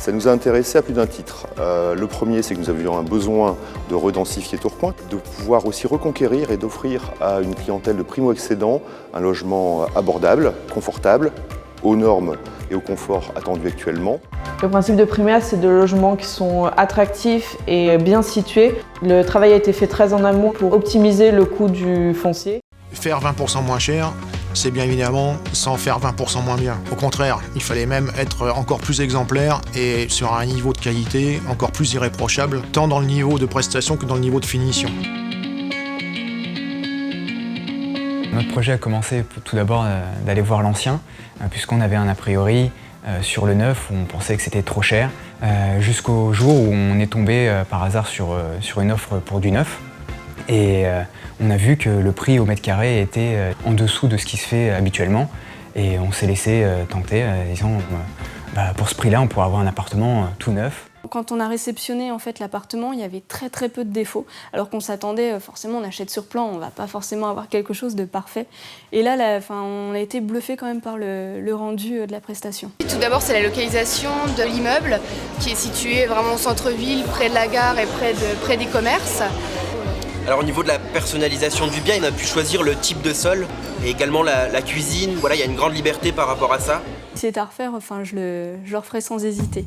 Ça nous a intéressé à plus d'un titre. Le premier, c'est que nous avions un besoin de redensifier Tourcoing, de pouvoir aussi reconquérir et d'offrir à une clientèle de primo-accédants un logement abordable, confortable, aux normes et au confort attendus actuellement. Le principe de Primea, c'est de logements qui sont attractifs et bien situés. Le travail a été fait très en amont pour optimiser le coût du foncier. Faire 20% moins cher, c'est bien évidemment sans faire 20% moins bien. Au contraire, il fallait même être encore plus exemplaire et sur un niveau de qualité encore plus irréprochable, tant dans le niveau de prestation que dans le niveau de finition. Notre projet a commencé tout d'abord d'aller voir l'ancien, puisqu'on avait un a priori sur le neuf où on pensait que c'était trop cher, jusqu'au jour où on est tombé par hasard sur une offre pour du neuf. Et on a vu que le prix au mètre carré était en dessous de ce qui se fait habituellement. Et on s'est laissé tenter, disant pour ce prix-là, on pourrait avoir un appartement tout neuf. Quand on a réceptionné en fait l'appartement, il y avait très peu de défauts, alors qu'on s'attendait, forcément on achète sur plan, on va pas forcément avoir quelque chose de parfait. Et là, on a été bluffé quand même par le rendu de la prestation. Tout d'abord, c'est la localisation de l'immeuble qui est situé vraiment au centre-ville, près de la gare et près des commerces. Alors au niveau de la personnalisation du bien, on a pu choisir le type de sol et également la cuisine. Voilà, il y a une grande liberté par rapport à ça. Si c'était à refaire, je le referais sans hésiter.